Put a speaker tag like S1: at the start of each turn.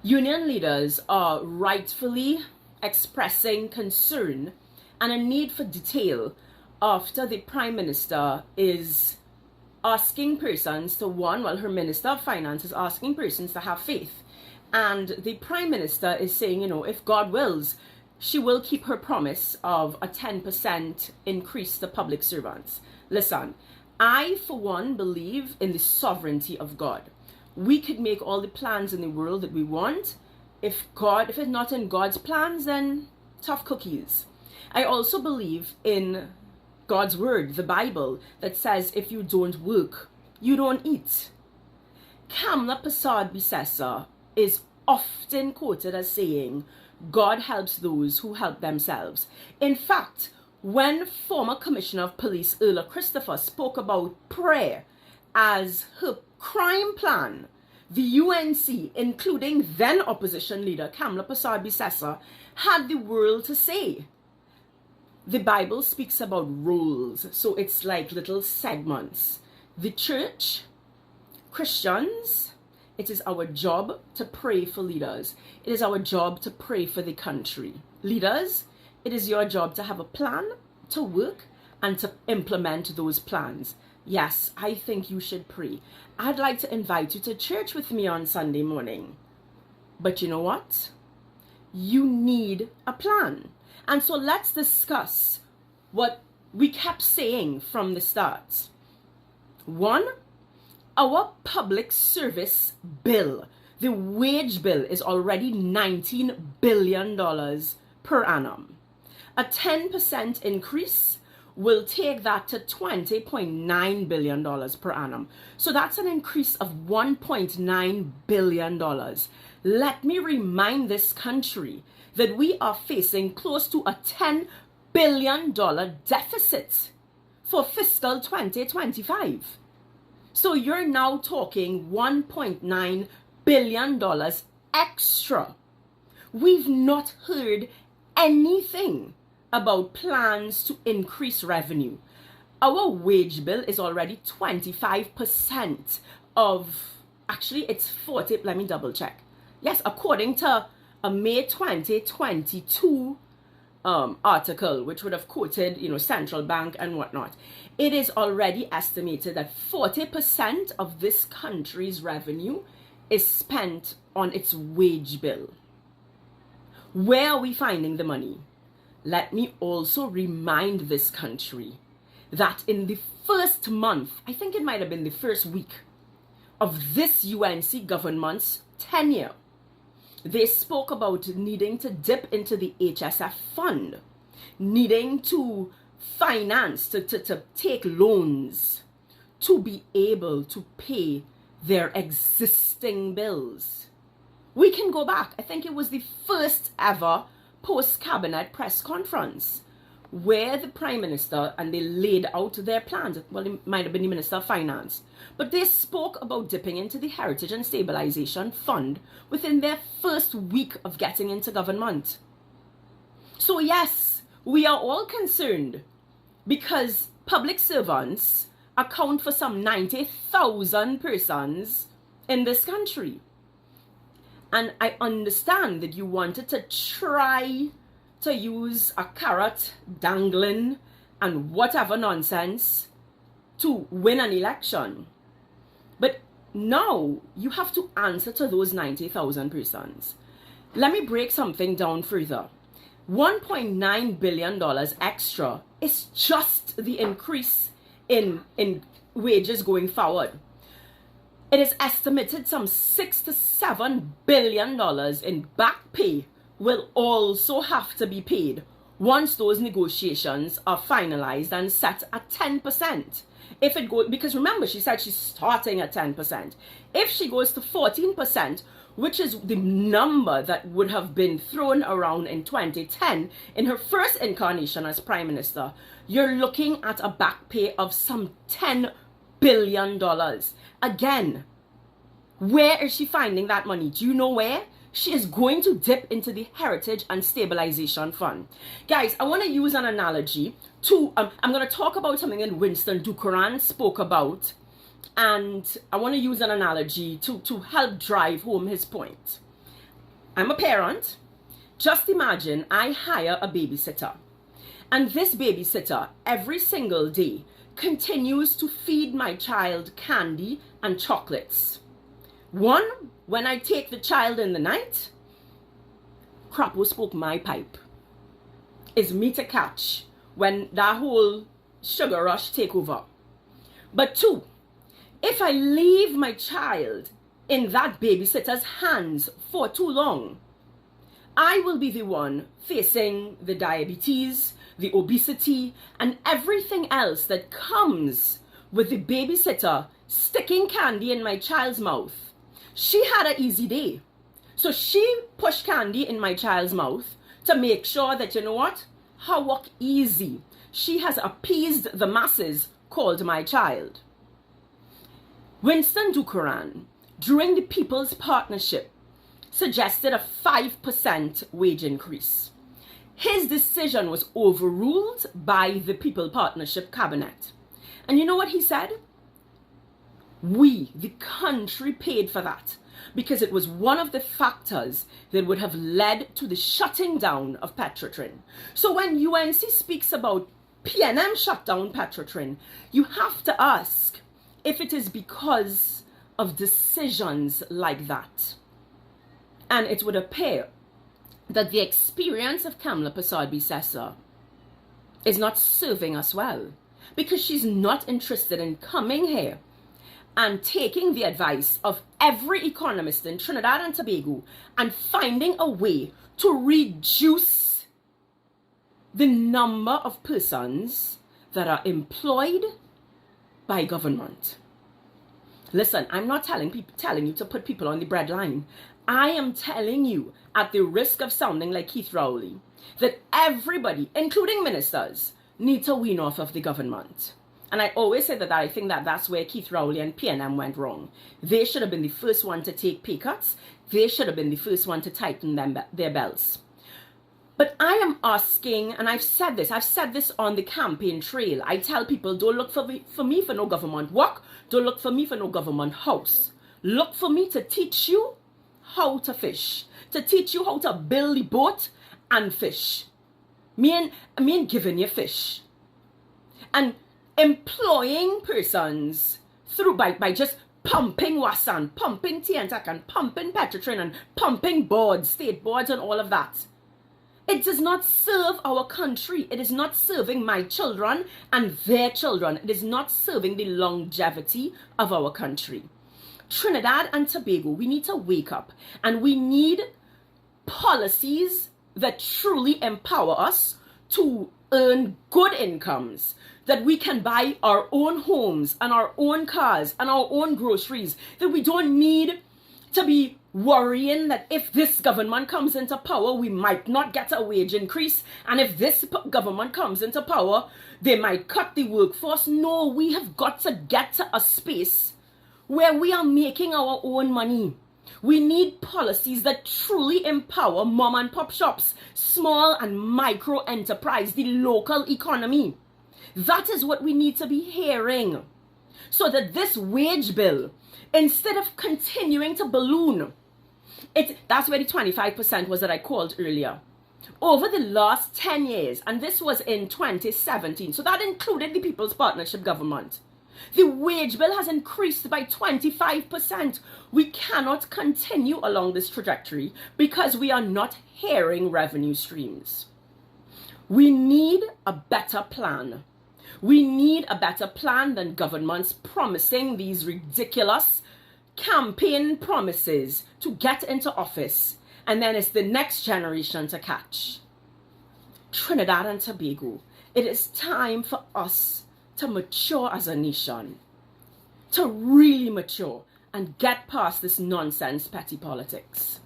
S1: Union leaders are rightfully expressing concern and a need for detail after the Prime Minister is asking persons to her Minister of Finance is asking persons to have faith. And the Prime Minister is saying, if God wills, she will keep her promise of a 10% increase to public servants. Listen, I, for one, believe in the sovereignty of God. We could make all the plans in the world that we want. If it's not in God's plans, then tough cookies. I also believe in God's word, the Bible, that says if you don't work, you don't eat. Kamla Persad-Bissessar is often quoted as saying, God helps those who help themselves. In fact, when former Commissioner of Police Erla Christopher spoke about prayer as her crime plan, the UNC, including then opposition leader Kamla Persad-Bissessar, had the world to say. The Bible speaks about roles, so it's like little segments. The church, Christians, it is our job to pray for leaders. It is our job to pray for the country. Leaders, it is your job to have a plan, to work, and to implement those plans. Yes, I think you should pray. I'd like to invite you to church with me on Sunday morning. But you know what? You need a plan. And so let's discuss what we kept saying from the start. One, our public service bill, the wage bill, is already $19 billion per annum. A 10% increase will take that to $20.9 billion per annum. So that's an increase of $1.9 billion. Let me remind this country that we are facing close to a $10 billion deficit for fiscal 2025. So you're now talking $1.9 billion extra. We've not heard anything about plans to increase revenue. Our wage bill is already 25% of, actually it's 40, let me double check. Yes, according to a May 2022 article, which would have quoted, central bank and whatnot, it is already estimated that 40% of this country's revenue is spent on its wage bill. Where are we finding the money? Let me also remind this country that in the first month, I think it might have been the first week of this UNC government's tenure, they spoke about needing to dip into the HSF fund, needing to finance, to take loans to be able to pay their existing bills. We can go back. I think it was the first ever post-cabinet press conference where the Prime Minister and they laid out their plans. Well, it might have been the Minister of Finance. But they spoke about dipping into the Heritage and Stabilization Fund within their first week of getting into government. So yes, we are all concerned because public servants account for some 90,000 persons in this country. And I understand that you wanted to try to use a carrot dangling and whatever nonsense to win an election. But now you have to answer to those 90,000 persons. Let me break something down further. $1.9 billion extra is just the increase in wages going forward. It is estimated some $6 to $7 billion in back pay will also have to be paid once those negotiations are finalized and set at 10%. If it goes, because remember, she said she's starting at 10%. If she goes to 14%, which is the number that would have been thrown around in 2010 in her first incarnation as Prime Minister, you're looking at a back pay of some $10 billion. Again, where is she finding that money? Do you know where? She is going to dip into the Heritage and Stabilization Fund. Guys, I want to use an analogy to, I'm going to talk about something that Winston Ducoran spoke about, and I want to use an analogy to help drive home his point. I'm a parent. Just imagine I hire a babysitter, and this babysitter every single day continues to feed my child candy and chocolates. One, when I take the child in the night, Crapo spoke my pipe. Is me to catch when that whole sugar rush take over. But two, if I leave my child in that babysitter's hands for too long, I will be the one facing the diabetes, the obesity, and everything else that comes with the babysitter sticking candy in my child's mouth. She had an easy day. So she pushed candy in my child's mouth to make sure that, you know what, her work easy. She has appeased the masses called my child. Winston Dukaran, during the People's Partnership, suggested a 5% wage increase. His decision was overruled by the People Partnership Cabinet. And you know what he said? We, the country, paid for that because it was one of the factors that would have led to the shutting down of Petrotrin. So when UNC speaks about PNM shut down Petrotrin, you have to ask if it is because of decisions like that. And it would appear that the experience of Kamla Persad-Bissessar is not serving us well, because she's not interested in coming here and taking the advice of every economist in Trinidad and Tobago and finding a way to reduce the number of persons that are employed by government. Listen, I'm not telling you to put people on the breadline. I am telling you, at the risk of sounding like Keith Rowley, that everybody, including ministers, need to wean off of the government. And I always say that I think that that's where Keith Rowley and PNM went wrong. They should have been the first one to take pay cuts. They should have been the first one to tighten their belts. But I am asking, and I've said this on the campaign trail. I tell people, don't look for me for no government work. Don't look for me for no government house. Look for me to teach you how to fish, to teach you how to build the boat and fish. Me and giving you fish. And employing persons through by just pumping Wasan, pumping Tiantak, and pumping Petrotrin, and pumping boards, state boards, and all of that. It does not serve our country. It is not serving my children and their children. It is not serving the longevity of our country. Trinidad and Tobago, we need to wake up, and we need policies that truly empower us to earn good incomes, that we can buy our own homes and our own cars and our own groceries, that we don't need to be worrying that if this government comes into power, we might not get a wage increase, and if this government comes into power, they might cut the workforce. No, we have got to get to a space where we are making our own money. We need policies that truly empower mom and pop shops, small and micro enterprise, the local economy. That is what we need to be hearing, so that this wage bill, instead of continuing to balloon, that's where the 25% was that I called earlier. Over the last 10 years, and this was in 2017, so that included the People's Partnership government, the wage bill has increased by 25%. We cannot continue along this trajectory because we are not hearing revenue streams. We need a better plan. We need a better plan than governments promising these ridiculous campaign promises to get into office, and then it's the next generation to catch. Trinidad and Tobago, it is time for us to mature as a nation, to really mature and get past this nonsense petty politics.